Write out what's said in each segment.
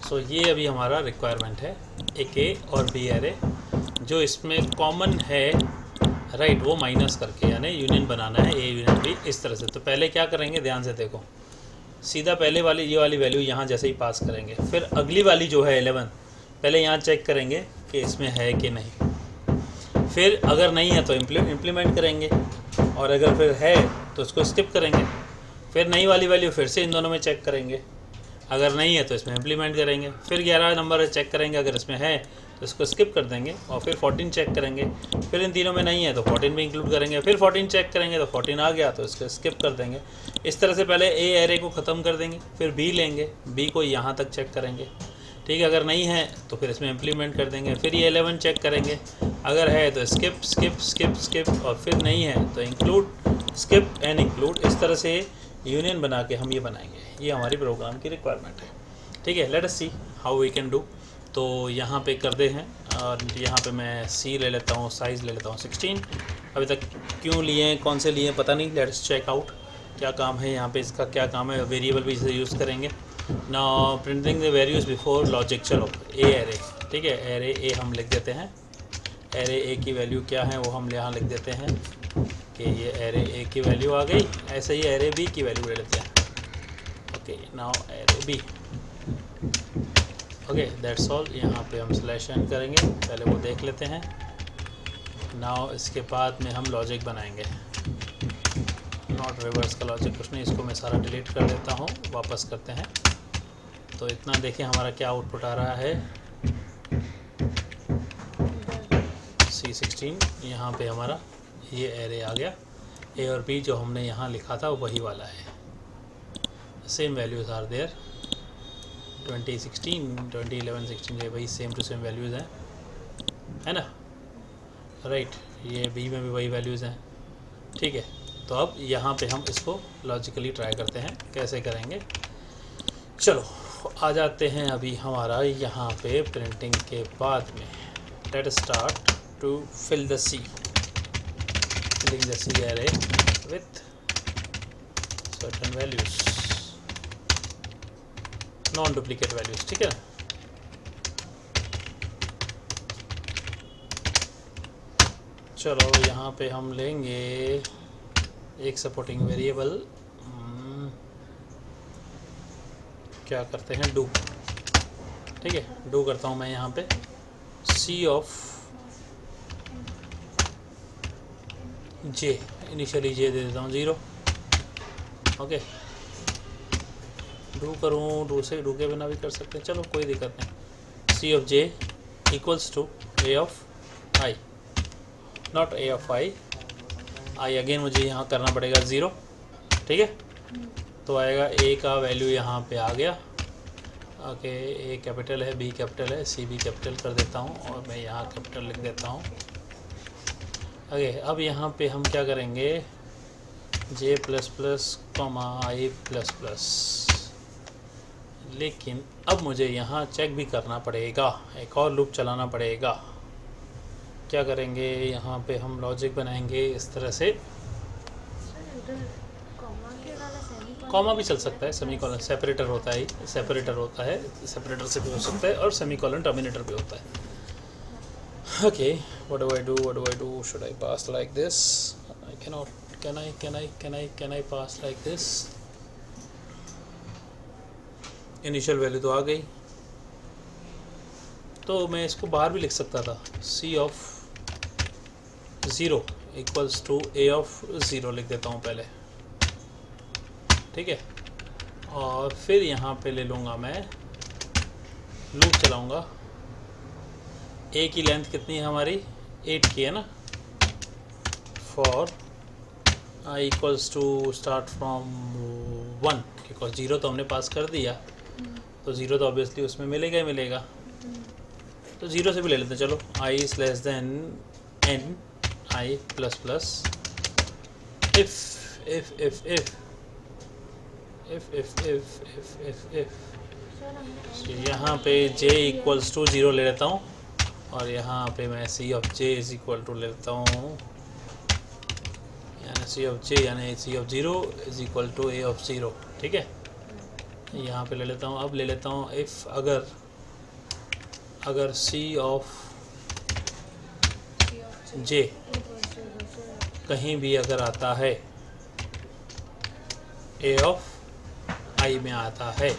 सो ये अभी हमारा रिक्वायरमेंट है, एक ए और बी एरे। जो इसमें कॉमन है राइट वो माइनस करके, यानी यूनियन बनाना है ए यूनियन बी इस तरह से। तो पहले क्या करेंगे, ध्यान से देखो, सीधा पहले वाली ये वाली वैल्यू यहाँ जैसे ही पास करेंगे, फिर अगली वाली जो है 11 पहले यहाँ चेक करेंगे कि इसमें है कि नहीं, फिर अगर नहीं है तो इम्प्लीमेंट करेंगे, और अगर फिर है तो उसको स्किप करेंगे, फिर नई वाली वैल्यू फिर से इन दोनों में चेक करेंगे, अगर नहीं है तो इसमें इम्प्लीमेंट करेंगे, फिर 11 नंबर चेक करेंगे, अगर इसमें है तो इसको स्किप कर देंगे, और फिर 14 चेक करेंगे, फिर इन तीनों में नहीं है तो 14 भी इंक्लूड करेंगे, फिर 14 चेक करेंगे तो 14 आ गया तो इसको स्किप कर देंगे। इस तरह से पहले ए एरे को ख़त्म कर देंगे, फिर बी लेंगे, बी को यहाँ तक चेक करेंगे, ठीक है, अगर नहीं है तो फिर इसमें इम्प्लीमेंट कर देंगे, फिर ये 11 चेक करेंगे, अगर है तो स्किप स्किप स्किप स्किप, और फिर नहीं है तो इंक्लूड, स्किप एंड इंक्लूड। इस तरह से यूनियन बना के हम ये बनाएंगे। ये हमारी प्रोग्राम की रिक्वायरमेंट है, ठीक है। Let us see how we can do. तो यहाँ पे कर दे हैं, और यहाँ पे मैं सी ले लेता हूँ, साइज़ ले लेता हूँ 16। अभी तक क्यों लिए हैं, कौन से लिए पता नहीं, लेट्स चेक आउट क्या काम है यहाँ पे, इसका क्या काम है। वेरिएबल भी इसे यूज़ करेंगे। Now printing the values before logic. चलो ए एरे, ठीक है, एरे ए हम लिख देते हैं। एरे ए की वैल्यू क्या है वो हम यहाँ लिख देते हैं कि ये एरे ए की वैल्यू आ गई। ऐसे ही एरे बी की वैल्यू ले लेते हैं। Okay, now array B, okay that's all. यहाँ पे हम स्लैश एन करेंगे, पहले वो देख लेते हैं। नाउ इसके बाद में हम लॉजिक बनाएंगे, नॉट रिवर्स का लॉजिक कुछ नहीं, इसको मैं सारा डिलीट कर देता हूँ, वापस करते हैं। तो इतना देखें हमारा क्या आउटपुट आ रहा है, C16। यहाँ पे हमारा ये एरे आ गया, ए और बी जो हमने यहाँ लिखा था वही वाला है। सेम वैल्यूज़ आर देयर, 2016 2011 16 ये वही सेम टू सेम वैल्यूज़ हैं, है ना, राइट। ये बी में भी वही वैल्यूज़ हैं, ठीक है। तो अब यहाँ पे हम इसको लॉजिकली ट्राई करते हैं, कैसे करेंगे। चलो आ जाते हैं अभी हमारा यहाँ पे प्रिंटिंग के बाद में। Let start to fill the C, filling the C array with certain values, non duplicate values, ठीक है। चलो यहाँ पे हम लेंगे एक सपोर्टिंग वेरिएबल, क्या करते हैं, डू, ठीक है। डू करता हूँ मैं यहाँ पे सी ऑफ जे, इनिशियली जे दे देता हूँ 0, ओके। डू करूँ, डू से डू के बिना भी कर सकते हैं, चलो कोई दिक्कत नहीं। C of J equals to A of I, not A of I, I again मुझे यहाँ करना पड़ेगा 0, ठीक है। तो आएगा ए का वैल्यू यहाँ पे आ गया, ओके। ए कैपिटल है, बी कैपिटल है, सी भी कैपिटल कर देता हूँ, और मैं यहाँ कैपिटल लिख देता हूँ, ओके। अब यहाँ पे हम क्या करेंगे, जे प्लस प्लस कॉमा आई प्लस प्लस, लेकिन अब मुझे यहाँ चेक भी करना पड़ेगा, एक और लूप चलाना पड़ेगा। क्या करेंगे, यहाँ पे हम लॉजिक बनाएंगे इस तरह से, कॉमा भी चल सकता है, सेमी कॉलन सेपरेटर होता है, सेपरेटर होता है, सेपरेटर से भी हो सकता है, और सेमी कॉलन टर्मिनेटर भी होता है। Okay, what do I do, should I pass like this, I can not, can I pass like this. Initial value तो आ गई, तो मैं इसको बाहर भी लिख सकता था, C of 0 equals to A of 0 लिख देता हूँ पहले, ठीक है। और फिर यहाँ पे ले लूँगा मैं, लूप चलाऊँगा। ए की लेंथ कितनी है हमारी, 8 की है ना, for i equals to start from 1, because 0 तो हमने पास कर दिया, तो 0 तो ऑब्वियसली उसमें मिलेगा ही मिलेगा, तो 0 से भी ले लेते हैं। चलो, I is less than N I plus plus if यहाँ पे j इक्वल्स टू 0 ले लेता हूँ, और यहाँ पे मैं C of j is equal to ले लेता हूँ, यानी सी ऑफ j यानी C of 0 is equal to A of 0, ठीक है। यहाँ पे ले लेता हूँ। अब ले लेता हूँ इफ़ अगर सी ऑफ जे कहीं भी अगर आता है, ए ऑफ आई में आता है,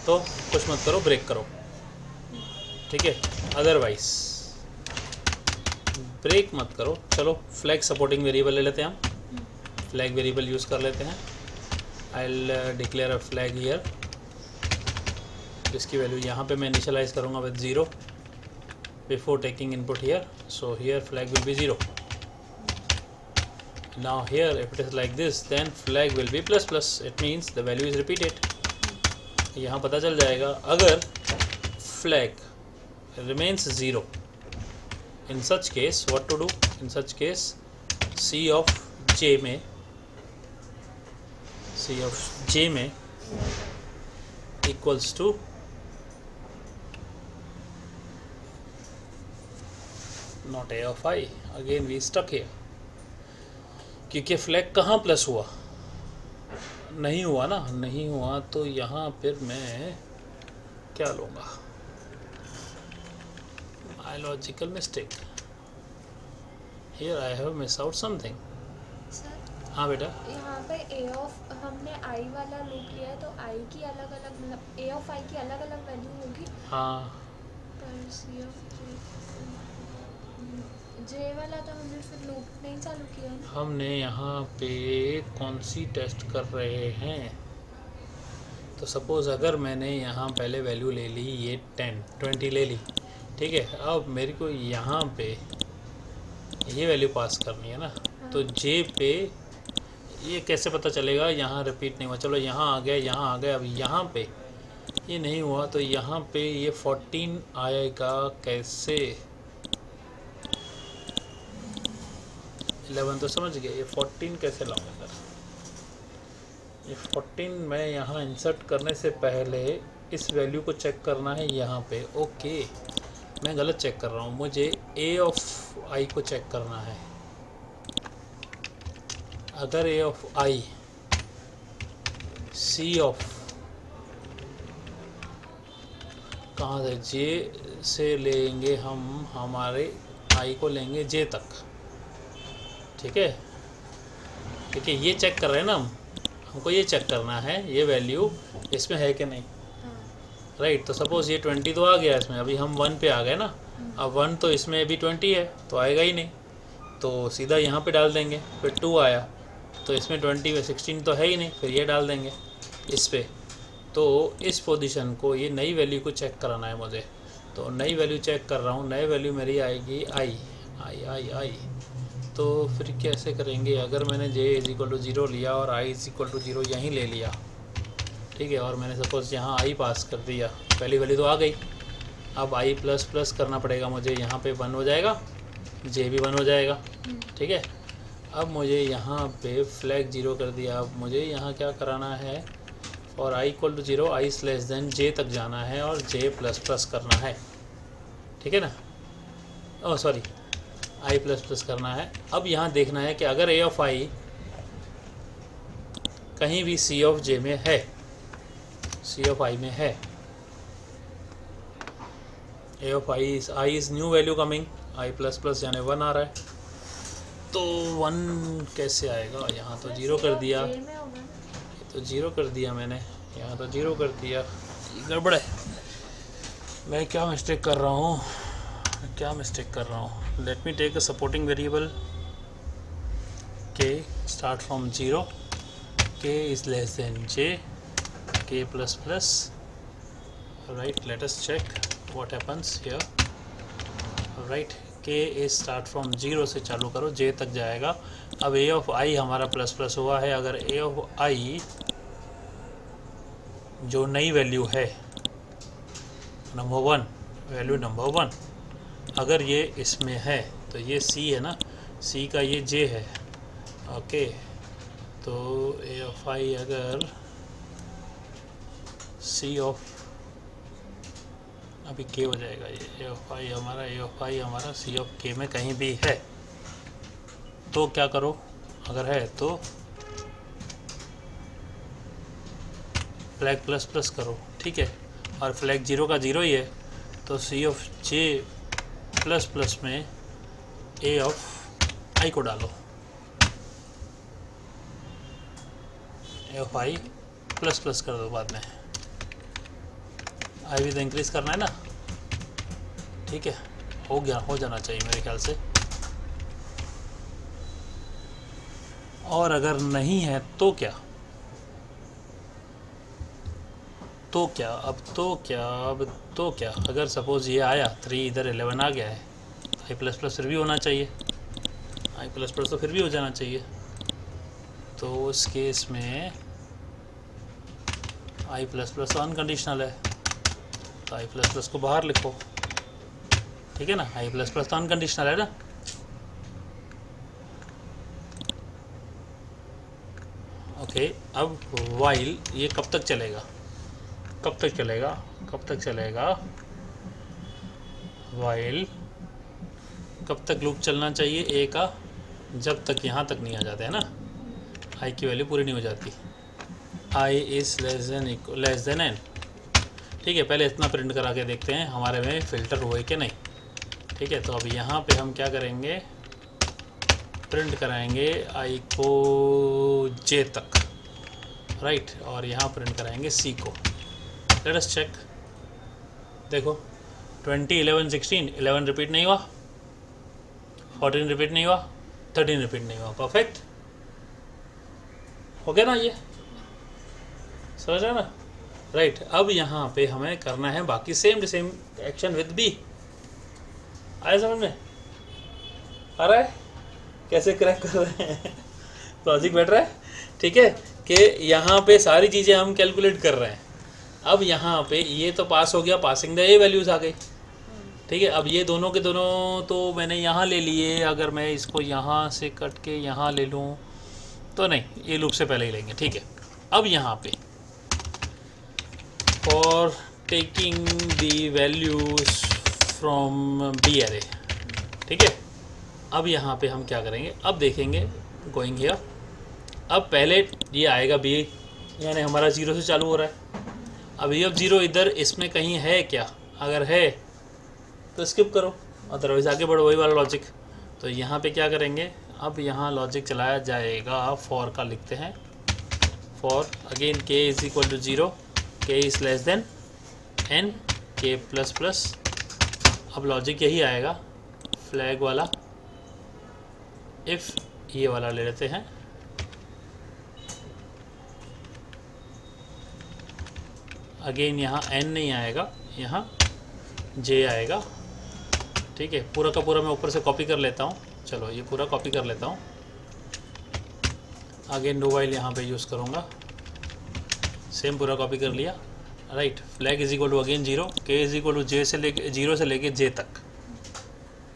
तो कुछ मत करो, ब्रेक करो, ठीक है। अदरवाइज ब्रेक मत करो। चलो फ्लैग सपोर्टिंग वेरिएबल ले लेते हैं हम, फ्लैग वेरिएबल यूज़ कर लेते हैं। I will declare a flag here, जिसकी वैल्यू यहाँ पे मैं इनिशियलाइज करूँगा with 0 before taking input here, so here flag will be 0। now here if it is like this then flag will be plus plus, it means the value is repeated। यहाँ पता चल जाएगा अगर flag remains 0, in such case what to do, in such case c of j में equals to not a of I, again we stuck here, क्योंकि flag कहाँ plus हुआ, नहीं हुआ ना, नहीं हुआ तो यहाँ फिर मैं क्या लूँगा, biological mistake, here I have miss out something. हाँ बेटा, यहाँ पे ए ऑफ हमने आई वाला लूप लिया है तो आई की अलग अलग, मतलब ए ऑफ आई की अलग अलग वैल्यू होगी। हाँ पर सी ऑफ जे वाला तो हमने फिर लूप नहीं चालू किया है। हमने यहाँ पे कौन सी टेस्ट कर रहे हैं, तो सपोज़ अगर मैंने यहाँ पहले वैल्यू ले ली, ये 20 ले ली, ठीक है। अब मेरे को यहाँ पे ये वैल्यू पास करनी है ना, तो जे पे ये कैसे पता चलेगा यहाँ रिपीट नहीं हुआ, चलो यहाँ आ गया, यहाँ आ गया। अब यहाँ पे ये नहीं हुआ तो यहाँ पे ये 14 आएगा कैसे, 11 तो समझ गया, ये 14 कैसे लाऊंगा सर, ये 14 मैं यहाँ इंसर्ट करने से पहले इस वैल्यू को चेक करना है यहाँ पे। ओके मैं गलत चेक कर रहा हूँ, मुझे ए ऑफ आई को चेक करना है। अगर ए ऑफ आई सी ऑफ कहाँ से, जे से लेंगे हम, हमारे आई को लेंगे जे तक, ठीक है। देखिए ये चेक कर रहे हैं ना हमको ये चेक करना है ये वैल्यू इसमें है कि नहीं, राइट। तो सपोज़ ये 20 तो आ गया इसमें, अभी हम 1 पे आ गए ना, अब 1 तो इसमें अभी 20 है तो आएगा ही नहीं, तो सीधा यहाँ पे डाल देंगे। फिर 2 आया तो इसमें 20 में 16 तो है ही नहीं, फिर ये डाल देंगे इस पे। तो इस पोजीशन को, ये नई वैल्यू को चेक कराना है मुझे, तो नई वैल्यू चेक कर रहा हूँ। नई वैल्यू मेरी आएगी आई आई आई आई, तो फिर कैसे करेंगे, अगर मैंने j = 0 लिया और i = 0 यहीं ले लिया, ठीक है, और मैंने सपोज़ यहाँ i पास कर दिया, पहली वैल्यू तो आ गई। अब i प्लस प्लस करना पड़ेगा मुझे, यहाँ पे 1 हो जाएगा, j भी 1 हो जाएगा, ठीक है। अब मुझे यहाँ पे फ्लैग 0 कर दिया। अब मुझे यहाँ क्या कराना है, और i = 0, i j तक जाना है और j प्लस प्लस करना है, ठीक है ना। Oh sorry, i plus plus करना है। अब यहाँ देखना है कि अगर a ऑफ i कहीं भी c ऑफ j में है, c ऑफ i में है, a of i is new value coming, i plus plus यानी 1 आ रहा है, तो 1 कैसे आएगा, यहाँ तो 0 कर दिया, तो 0 कर दिया मैंने, यहाँ तो 0 कर दिया, गड़बड़ है। मैं क्या मिस्टेक कर रहा हूँ, let me take a supporting variable k start from 0, k is less than j, k plus plus, alright, let us check what happens here। alright, k is start from 0 से चालू करो, j तक जाएगा। अब a of i हमारा plus plus हुआ है, अगर a ऑफ i जो नई वैल्यू है नंबर 1, वैल्यू नंबर 1, अगर ये इसमें है तो ये c है ना, c का ये j है, ओके। तो a ऑफ i अगर c ऑफ, अभी k हो जाएगा, ये a ऑफ i हमारा c ऑफ k में कहीं भी है, तो क्या करो, अगर है तो फ्लैग प्लस प्लस करो, ठीक है, और फ्लैग 0 का 0 ही है, तो सी ऑफ जे प्लस प्लस में ए ऑफ आई को डालो, ए ऑफ आई प्लस प्लस कर दो बाद में, आई भी तो इंक्रीज करना है ना, ठीक है, हो गया, हो जाना चाहिए मेरे ख्याल से। और अगर नहीं है तो क्या, अब तो क्या अगर सपोज ये आया 3 इधर 11 आ गया है, आई प्लस प्लस फिर भी होना चाहिए, आई प्लस प्लस तो फिर भी हो जाना चाहिए, तो उस केस में आई प्लस प्लस तो अनकंडीशनल है, तो आई प्लस प्लस को बाहर लिखो, ठीक है ना, आई प्लस प्लस तो अनकंडीशनल है ना। ओके, अब वाइल ये कब तक चलेगा, वाइल कब तक लूप चलना चाहिए ए का, जब तक यहाँ तक नहीं आ जाते हैं ना, आई की वैल्यू पूरी नहीं हो जाती, I is less than N, ठीक है। पहले इतना प्रिंट करा के देखते हैं हमारे में फ़िल्टर हुए कि नहीं, ठीक है। तो अब यहाँ पे हम क्या करेंगे, प्रिंट कराएंगे आई को जे तक, राइट, और यहाँ प्रिंट कराएंगे सी को। लेट अस चेक, देखो 20 11 16, 11 रिपीट नहीं हुआ, 14 रिपीट नहीं हुआ, 13 रिपीट नहीं हुआ, परफेक्ट हो गया ना, ये समझ रहे ना, राइट। अब यहाँ पे हमें करना है बाकी same to same action with B, आया समझ में, आ रहा है कैसे क्रैक कर रहे हैं, लॉजिक बैठ रहा है, ठीक है, कि यहाँ पे सारी चीज़ें हम कैलकुलेट कर रहे हैं। अब यहाँ पे ये तो पास हो गया, पासिंग द ए वैल्यूज़ आ गई, ठीक है। अब ये दोनों के दोनों तो मैंने यहाँ ले लिए, अगर मैं इसको यहाँ से कट के यहाँ ले लूँ तो नहीं, ये लूप से पहले ही लेंगे, ठीक है। अब यहाँ पे for taking the values from B array, ठीक है। अब यहाँ पे हम क्या करेंगे, अब देखेंगे गोइंग हियर, अब पहले ये आएगा बी, यानी हमारा 0 से चालू हो रहा है, अब ये अब 0 इधर इसमें कहीं है क्या, अगर है तो स्किप करो, अदरवाइज आगे बढ़ो, वही वाला लॉजिक। तो यहाँ पे क्या करेंगे, अब यहाँ लॉजिक चलाया जाएगा, फॉर का लिखते हैं, फॉर अगेन के इज़ इक्वल टू 0, के इज़ लेस देन एन, के प्लस प्लस, अब लॉजिक यही आएगा फ्लैग वाला, इफ़ ये वाला ले लेते हैं, अगेन यहाँ एन नहीं आएगा, यहाँ जे आएगा, ठीक है। पूरा का पूरा मैं ऊपर से कॉपी कर लेता हूँ, चलो ये पूरा कॉपी कर लेता हूँ, अगेन नो वाइल यहाँ पे यूज़ करूँगा, सेम पूरा कॉपी कर लिया, right. Flag is equal to again 0, k is equal to जे से लेके 0 से लेके जे तक,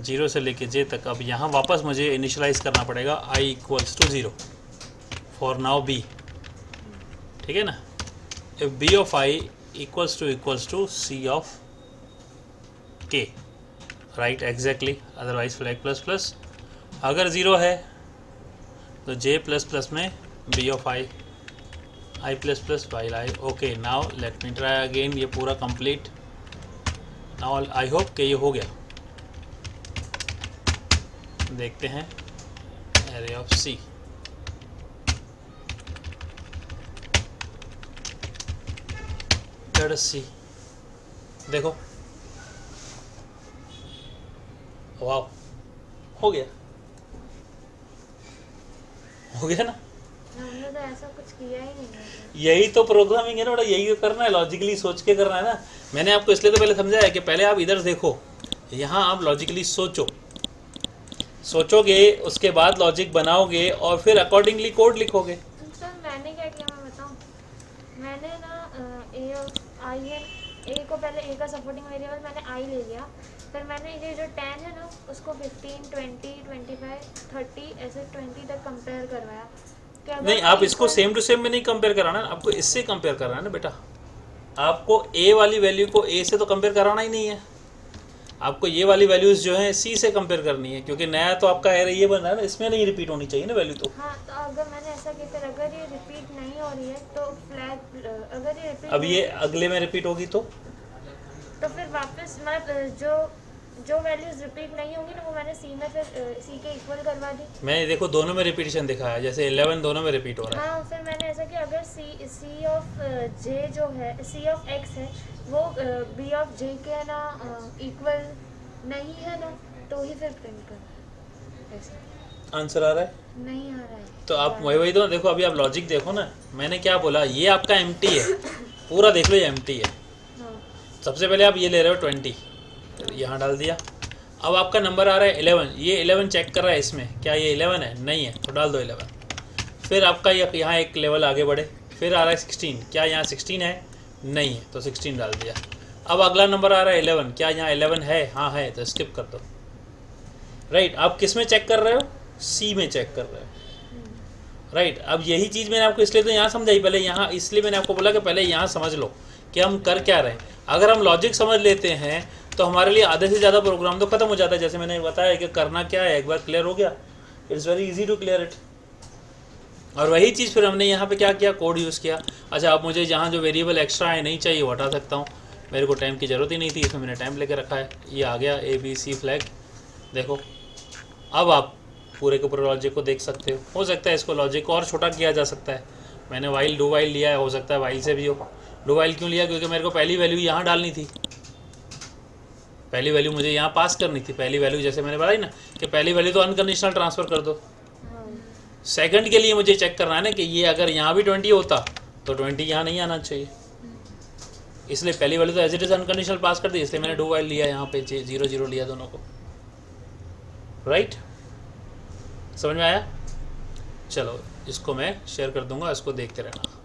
0 से लेके जे तक। अब यहाँ वापस मुझे इनिशलाइज करना पड़ेगा I equals to 0 for now B, ठीक है ना। If B of I equals to C of K, right, exactly, otherwise flag plus plus, अगर 0 है तो जे प्लस प्लस में B of I, I plus plus while I. Okay, now let me try again, ये पूरा complete, now I hope कि ये हो गया। देखते हैं array of C, let us see, देखो वाह, हो गया ना, हमने तो ऐसा कुछ किया ही नहीं है। यही तो प्रोग्रामिंग है ना बेटा, यही तो करना है, लॉजिकली सोच के करना है ना। मैंने आपको इसलिए तो पहले समझाया है कि पहले आप इधर देखो, यहाँ आप लॉजिकली सोचोगे, उसके बाद लॉजिक बनाओगे और फिर अकॉर्डिंगली कोड लिखोगे। सर मैंने क्या किया मैं बताऊँ, मैंने ना ए और आई है, ए को पहले ए का सपोर्टिंग वेरिएबल मैंने आई ले लिया, फिर मैंने ये जो 10 है ना उसको 15 20 25 30 ऐसे 20 तक कंपेयर करवाया। नहीं, आप इसको सेम टू सेम में नहीं कंपेयर कराना, आपको इससे कंपेयर कराना है ना बेटा। आपको ए वाली वैल्यू को ए से तो कंपेयर कराना ही नहीं है, आपको ये वाली वैल्यूज़ जो है सी से कंपेयर करनी है, क्योंकि नया तो आपका एरे ये बन रहा है ना, इसमें नहीं रिपीट होनी चाहिए ना वैल्यू तो। हाँ, तो अगर मैंने ऐसा किया फिर अगर ये रिपीट नहीं हो रही है तो फ्लैग, अगर ये रिपीट अब ये अगले में रिपीट होगी तो फिर वापस मैं जो वैल्यूज रिपीट नहीं होंगी ना वो मैंने सी में फिर सी के इक्वल करवा दी। मैंने देखो दोनों में रिपीटेशन दिखाया, जैसे 11 दोनों में रिपीट हो रहा है। हाँ, फिर मैंने ऐसा किया अगर सी ऑफ जे जो है, सी ऑफ एक्स है वो बी ऑफ जे के ना इक्वल नहीं है ना, तो ही फिर प्रिंट करना है। ऐसा आंसर आ रहा है? नहीं आ रहा है तो आप वही तो देखो, अभी आप लॉजिक देखो ना, मैंने क्या बोला, ये आपका एम्प्टी है, पूरा देख लो ये एम्प्टी है। हाँ, सबसे पहले आप ये ले रहे हो 20, यहाँ डाल दिया। अब आपका नंबर आ रहा है 11, ये 11 चेक कर रहा है इसमें, क्या ये 11 है? नहीं है, तो डाल दो 11। फिर आपका यहाँ एक लेवल आगे बढ़े, फिर आ रहा है 16, क्या यहाँ 16 है? नहीं है, तो 16 डाल दिया। अब अगला नंबर आ रहा है 11, क्या यहाँ 11 है? हाँ है, तो स्किप कर दो। राइट, आप किस में चेक कर रहे हो? सी में चेक कर रहे हो। राइट, अब यही चीज़ मैंने आपको इसलिए तो यहाँ समझाई, पहले यहाँ इसलिए मैंने आपको बोला कि पहले यहाँ समझ लो कि हम कर क्या रहे हैं। अगर हम लॉजिक समझ लेते हैं तो हमारे लिए आधे से ज़्यादा प्रोग्राम तो ख़त्म हो जाता है। जैसे मैंने बताया कि करना क्या है, एक बार क्लियर हो गया, it's very easy to clear it. और वही चीज़ फिर हमने यहाँ पे क्या किया, कोड यूज़ किया। अच्छा, अब मुझे जहाँ जो वेरिएबल एक्स्ट्रा है नहीं चाहिए वो हटा सकता हूँ, मेरे को टाइम की ज़रूरत ही नहीं थी, इसमें मैंने टाइम लेकर रखा है। ये आ गया ABC फ्लैग, देखो। अब आप पूरे के पूरे लॉजिक को देख सकते हो सकता है इसको लॉजिक को और छोटा किया जा सकता है। मैंने वाइल डू वाइल लिया है, हो सकता है वाइल से भी हो। डू वाइल क्यों लिया? क्योंकि मेरे को पहली वैल्यू यहाँ डालनी थी, पहली वैल्यू मुझे यहाँ पास करनी थी। पहली वैल्यू जैसे मैंने बताई ना कि पहली वैल्यू तो अनकंडीशनल ट्रांसफ़र कर दो। सेकंड के लिए मुझे चेक करना है ना कि ये अगर यहाँ भी 20 होता तो 20 यहाँ नहीं आना चाहिए, इसलिए पहली वैल्यू तो एज इट इज़ अनकंडीशनल पास कर दी, इसलिए मैंने डू वाइल लिया यहाँ पे 0 0 लिया दोनों को। राइट, समझ में आया? चलो इसको मैं शेयर कर दूंगा, इसको देखते रहना।